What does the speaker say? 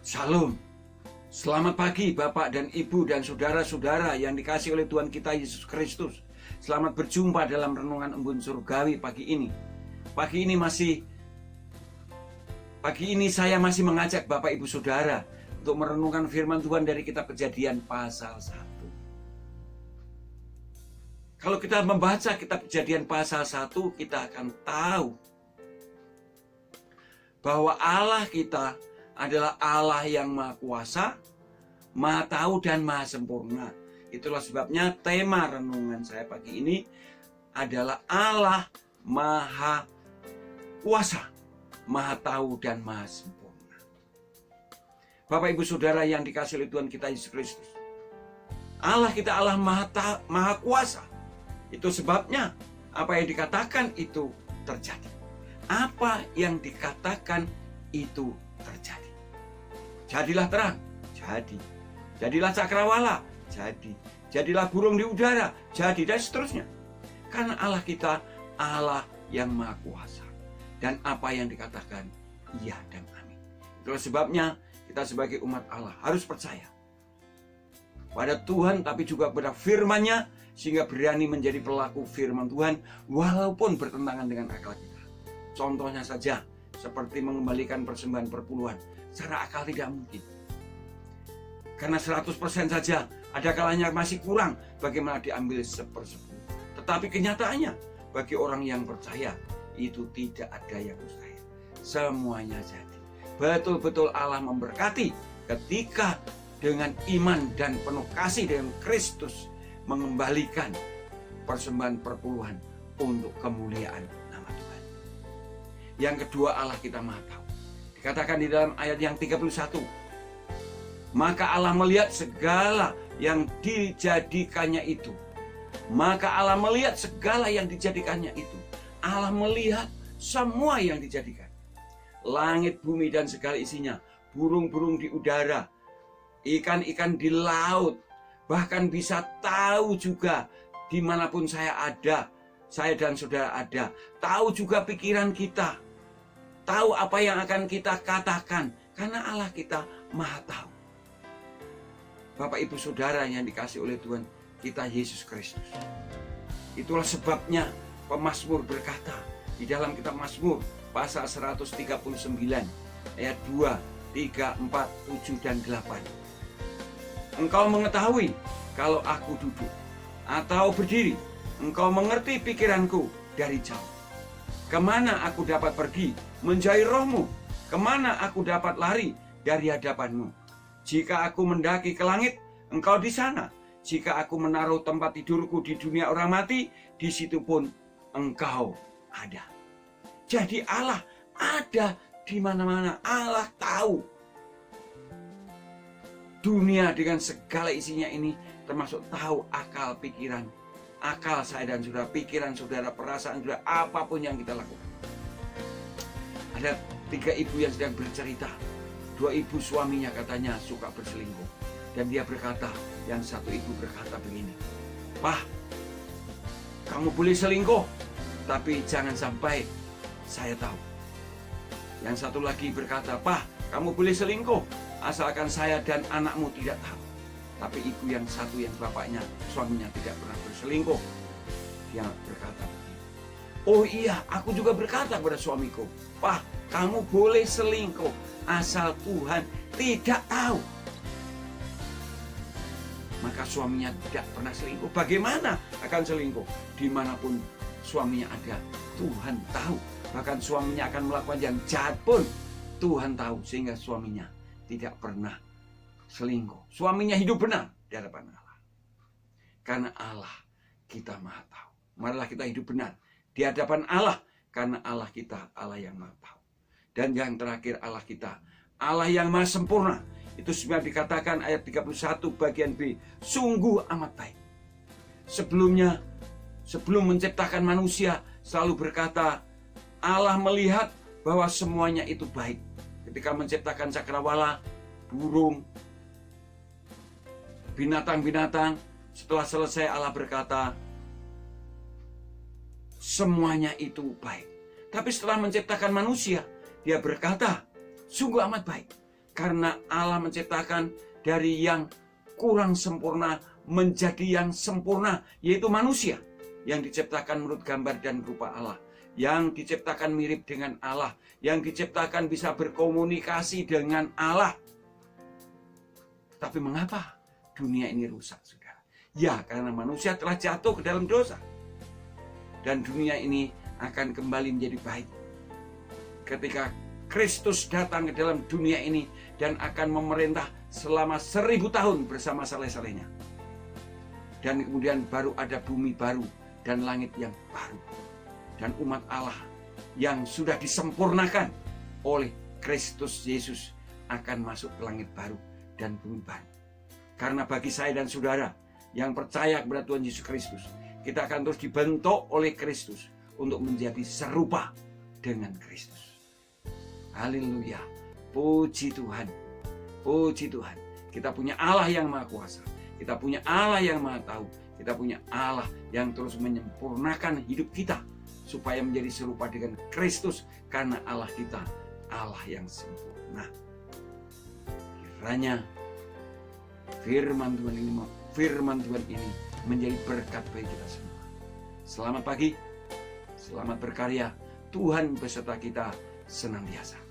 Shalom. Selamat pagi Bapak dan Ibu dan saudara-saudara yang dikasihi oleh Tuhan kita Yesus Kristus. Selamat berjumpa dalam renungan embun surgawi pagi ini. Pagi ini saya masih mengajak Bapak Ibu Saudara untuk merenungkan firman Tuhan dari kitab Kejadian pasal 1. Kalau kita membaca kitab Kejadian pasal 1, kita akan tahu bahwa Allah kita adalah Allah yang Maha Kuasa, Maha Tahu dan Maha Sempurna. Itulah sebabnya tema renungan saya pagi ini adalah Allah Maha Kuasa, Maha Tahu dan Maha Sempurna. Bapak Ibu Saudara yang dikasihi oleh Tuhan kita Yesus Kristus, Allah kita Allah Maha Kuasa. Itu sebabnya apa yang dikatakan itu terjadi. Apa yang dikatakan itu terjadi. Jadilah terang, jadi. Jadilah cakrawala, jadi. Jadilah burung di udara, jadi, dan seterusnya. Karena Allah kita Allah yang Maha Kuasa. Dan apa yang dikatakan, iya dan amin. Itulah sebabnya kita sebagai umat Allah harus percaya pada Tuhan, tapi juga pada firman-Nya, sehingga berani menjadi pelaku firman Tuhan walaupun bertentangan dengan akal kita. Contohnya saja seperti mengembalikan persembahan perpuluhan. Secara akal tidak mungkin. Karena 100% saja ada kalanya masih kurang, bagaimana diambil 1/10. Tetapi kenyataannya bagi orang yang percaya itu tidak ada yang mustahil. Semuanya jadi. Betul-betul Allah memberkati ketika dengan iman dan penuh kasih dengan Kristus mengembalikan persembahan perpuluhan untuk kemuliaan nama Tuhan. Yang kedua, Allah kita Maha Tahu. Dikatakan di dalam ayat yang 31, maka Allah melihat segala yang dijadikannya itu. Maka Allah melihat segala yang dijadikannya itu. Allah melihat semua yang dijadikan. Langit, bumi, dan segala isinya. Burung-burung di udara. Ikan-ikan di laut. Bahkan bisa tahu juga dimanapun saya ada. Saya dan saudara ada. Tahu juga pikiran kita. Tahu apa yang akan kita katakan. Karena Allah kita Maha Tahu. Bapak Ibu Saudara yang dikasihi oleh Tuhan kita Yesus Kristus. Itulah sebabnya pemazmur berkata di dalam kitab Mazmur pasal 139 ayat 2, 3, 4, 7, dan 8. Engkau mengetahui kalau aku duduk atau berdiri. Engkau mengerti pikiranku dari jauh. Kemana aku dapat pergi menjauhi rohmu? Kemana aku dapat lari dari hadapanmu? Jika aku mendaki ke langit, engkau di sana. Jika aku menaruh tempat tidurku di dunia orang mati, di situ pun engkau ada. Jadi Allah ada di mana-mana. Allah tahu. Dunia dengan segala isinya ini termasuk tahu akal pikiran. Akal saya dan saudara, pikiran saudara, perasaan saudara, apapun yang kita lakukan. Ada 3 ibu yang sedang bercerita. 2 ibu suaminya katanya suka berselingkuh. Dan dia berkata, yang satu ibu berkata begini, "Pak, kamu boleh selingkuh, tapi jangan sampai saya tahu." Yang satu lagi berkata, "Pak, kamu boleh selingkuh, asalkan saya dan anakmu tidak tahu." Tapi ibu yang satu, yang bapaknya, suaminya tidak pernah berselingkuh, dia berkata, "Oh iya, aku juga berkata kepada suamiku, Pak, kamu boleh selingkuh, asal Tuhan tidak tahu." Maka suaminya tidak pernah selingkuh. Bagaimana akan selingkuh? Dimanapun suaminya ada, Tuhan tahu. Bahkan suaminya akan melakukan yang jahat pun Tuhan tahu, sehingga suaminya tidak pernah selingkuh. Suaminya hidup benar di hadapan Allah. Karena Allah kita Maha Tahu. Marilah kita hidup benar di hadapan Allah. Karena Allah kita Allah yang Maha Tahu. Dan yang terakhir, Allah kita Allah yang Maha Sempurna. Itu sebenarnya dikatakan ayat 31 bagian B. Sungguh amat baik. Sebelum menciptakan manusia, selalu berkata, Allah melihat bahwa semuanya itu baik. Ketika menciptakan cakrawala, burung, binatang-binatang, setelah selesai Allah berkata, semuanya itu baik. Tapi setelah menciptakan manusia, dia berkata, sungguh amat baik. Karena Allah menciptakan dari yang kurang sempurna menjadi yang sempurna, yaitu manusia yang diciptakan menurut gambar dan rupa Allah, yang diciptakan mirip dengan Allah, yang diciptakan bisa berkomunikasi dengan Allah. Tapi mengapa dunia ini rusak, saudara? Ya, karena manusia telah jatuh ke dalam dosa. Dan dunia ini akan kembali menjadi baik ketika Kristus datang ke dalam dunia ini dan akan memerintah selama 1000 tahun bersama saleh-salehnya. Dan kemudian baru ada bumi baru dan langit yang baru. Dan umat Allah yang sudah disempurnakan oleh Kristus Yesus akan masuk ke langit baru dan bumi baru. Karena bagi saya dan saudara yang percaya kepada Tuhan Yesus Kristus, kita akan terus dibentuk oleh Kristus untuk menjadi serupa dengan Kristus. Haleluya. Puji Tuhan. Puji Tuhan. Kita punya Allah yang Maha Kuasa. Kita punya Allah yang Maha Tahu. Kita punya Allah yang terus menyempurnakan hidup kita supaya menjadi serupa dengan Kristus, karena Allah kita Allah yang sempurna. Kiranya firman Tuhan ini menjadi berkat bagi kita semua. Selamat pagi. Selamat berkarya. Tuhan beserta kita senantiasa.